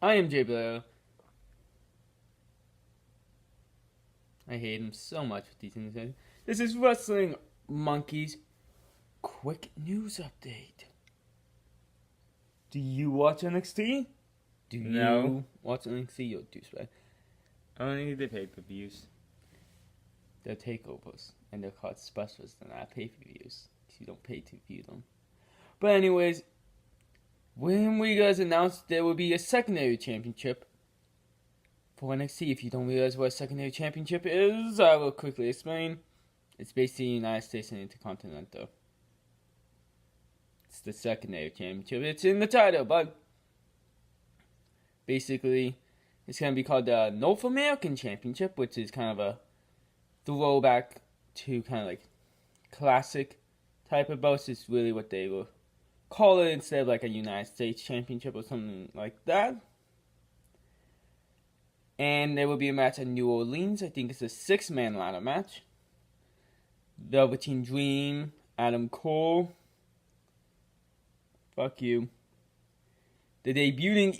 I am Jay Blair. I hate him so much with these things. This is Wrestling Monkeys quick news update. Do you watch NXT? Do No. you watch NXT? You douchebag. Only the pay-per-views. They're takeovers, and they're called specials. They're not pay-per-views. You don't pay to view them. But anyways, when we guys announced there will be a secondary championship for NXT. If you don't realize what a secondary championship is, I will quickly explain. It's basically United States and Intercontinental. It's the secondary championship. It's in the title, but basically, it's going to be called the North American Championship, which is kind of a throwback to kind of like classic type of belts. It's really what they will call it instead of like a United States Championship or something like that. And there will be a match in New Orleans. I think it's a 6-man ladder match. Velveteen Dream, Adam Cole. Fuck you. The debuting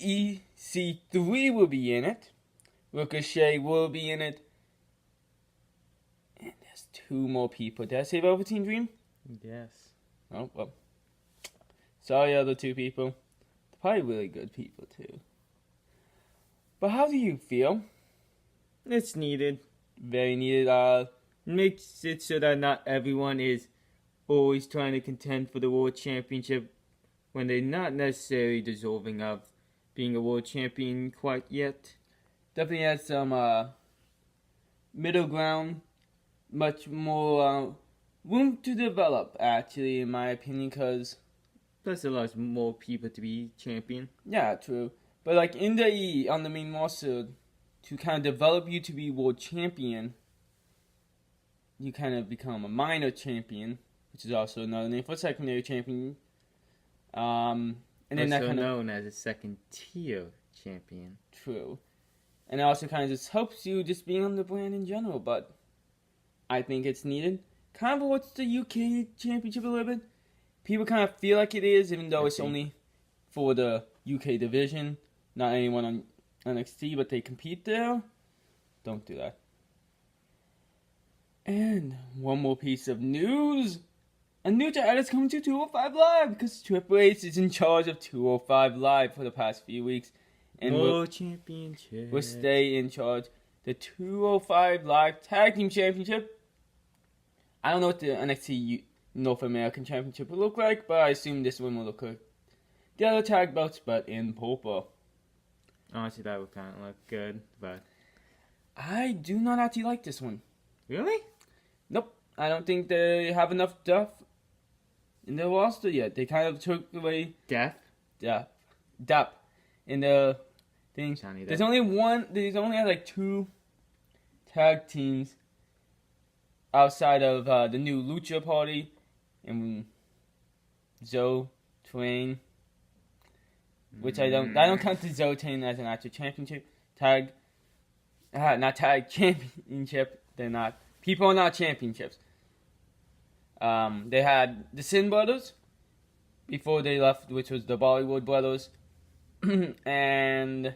EC3 will be in it. Ricochet will be in it. And there's 2 more people. Did I say Velveteen Dream? Yes. Oh, well. Sorry, other 2 people. They're probably really good people, too. But how do you feel? It's needed. Very needed. Makes it so that not everyone is always trying to contend for the World Championship when they're not necessarily deserving of being a World Champion quite yet. Definitely has some middle ground. Much more room to develop, actually, in my opinion, because... Plus, it allows more people to be champion. Yeah, true. But like in the on the main roster, to kind of develop you to be world champion, you kind of become a minor champion, which is also another name for secondary champion. And then that kind of known as a second tier champion. True. And it also kind of just helps you just being on the brand in general, but I think it's needed. Kind of what's the UK Championship a little bit. People kind of feel like it is, even though it's only for the UK division. Not anyone on NXT, but they compete there. Don't do that. And one more piece of news. A new chat is coming to 205 Live because Triple H is in charge of 205 Live for the past few weeks. And World Championship will stay in charge. The 205 Live Tag Team Championship. I don't know what the NXT North American Championship will look like, but I assume this one will look like the other tag belts, but in purple. Honestly, that would kind of look good, but... I do not actually like this one. Really? Nope. I don't think they have enough depth in their roster yet. They kind of took away... Depth in the thing. There's only like 2 tag teams outside of the new Lucha Party and Zoe Train, which I don't count the Zoe Train as an actual championship championship. They're not. People are not championships. They had the Sin Brothers before they left, which was the Bollywood Brothers, and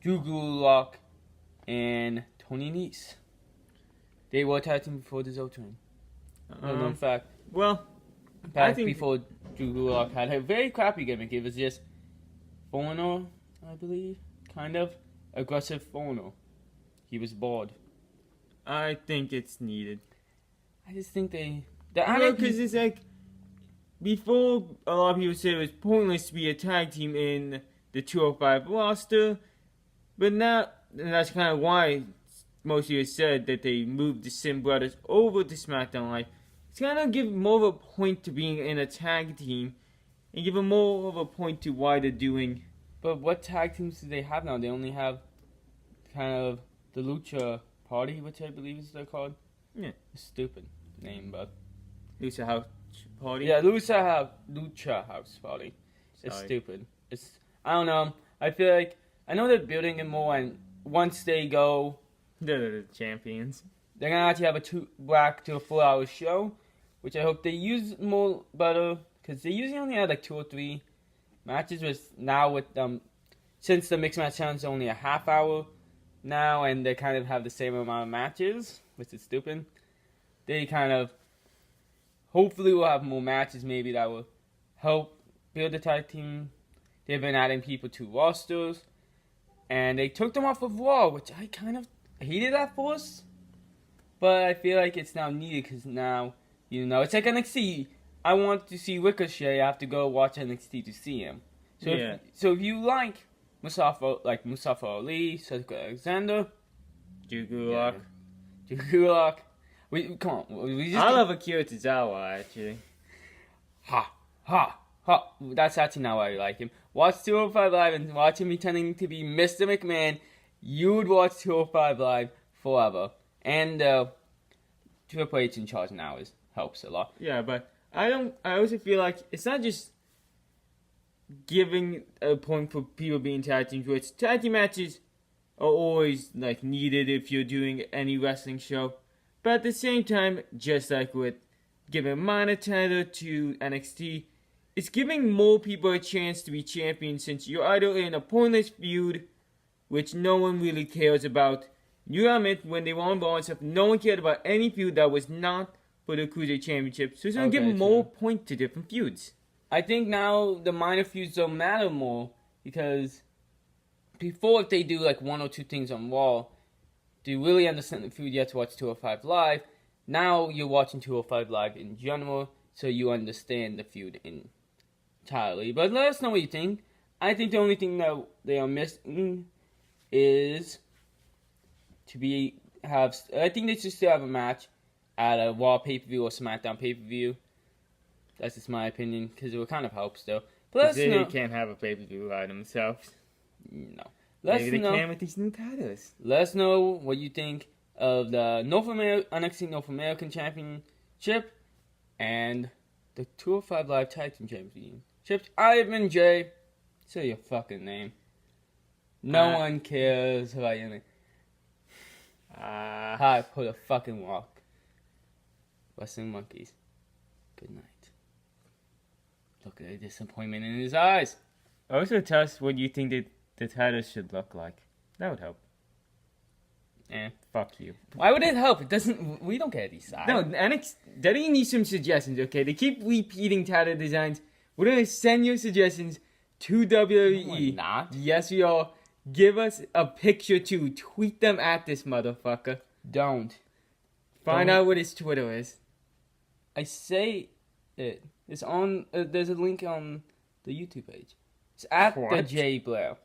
Drew Gulak and Tony Nese. They were tag team before the Zoe Train. In fact, I think before Drew Gulak had a very crappy gimmick. It was just foreigner, I believe, kind of aggressive foreigner. He was bald. I think it's needed. I just think because it's like before a lot of people said it was pointless to be a tag team in the 205 roster, but now and that's kind of why most of you said that they moved the Sin Brothers over to SmackDown Live. It's kind of give more of a point to being in a tag team and give them more of a point to why they're doing. But what tag teams do they have now? They only have kind of the Lucha Party, which I believe is they're called. Yeah. Stupid name, but... Lucha House Party? Yeah, Lucha House Party. It's stupid. I don't know. I feel like... I know they're building it more, and once they go... They're the champions. They're going to actually have back to a 4-hour show, which I hope they use more better, because they usually only had like 2 or 3 matches. With now with since the mixed match challenge is only a half hour now, and they kind of have the same amount of matches, which is stupid. They kind of hopefully will have more matches, maybe that will help build the tag team. They've been adding people to rosters, and they took them off of Raw, which I kind of hated at first, but I feel like it's now needed because now, it's like NXT. I want to see Ricochet. I have to go watch NXT to see him. So if you like Mustafa Ali, Cedric Alexander, Drew Gulak. Come on. I love Akira Tozawa, actually. Ha. That's actually not why I like him. Watch 205 Live and watch him pretending to be Mr. McMahon. You would watch 205 Live forever. And Triple H in charge now helps a lot. Yeah, but I also feel like it's not just giving a point for people being tag teams, which tag team matches are always needed if you're doing any wrestling show. But at the same time, just like with giving minor title to NXT, it's giving more people a chance to be champions since you're either in a pointless feud, which no one really cares about. You admit when they won Raw and stuff, no one cared about any feud that was not for the Cruiserweight Championship. So it's going to give more points to different feuds. I think now the minor feuds don't matter more because before if they do one or two things on Raw, do you really understand the feud? You have to watch 205 Live. Now you're watching 205 Live in general, so you understand the feud entirely. But let us know what you think. I think the only thing that they are missing is I think they should still have a match at a Raw pay-per-view or SmackDown pay-per-view. That's just my opinion, because it would kind of help still. But let us know. They can't have a pay-per-view by themselves. No. Maybe they can with these new titles. Let us know what you think of the NXT North American Championship and the 205 Live Tag Team Championships. I've been Jay. Say your fucking name. No one cares about your name. Hi, put a fucking walk. Wrestling Monkeys. Good night. Look at the disappointment in his eyes. Also tell us what you think the titles should look like. That would help. Fuck you. Why would it help? It doesn't. We don't get these sides. No, they need some suggestions, okay? They keep repeating title designs. We're gonna send your suggestions to WWE. No, we're not. Yes, we are. Give us a picture too. Tweet them at this motherfucker. Don't. Find out what his Twitter is. I say it. It's on. There's a link on the YouTube page. It's at the J Blair.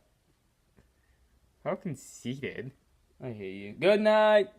How conceited. I hear you. Good night.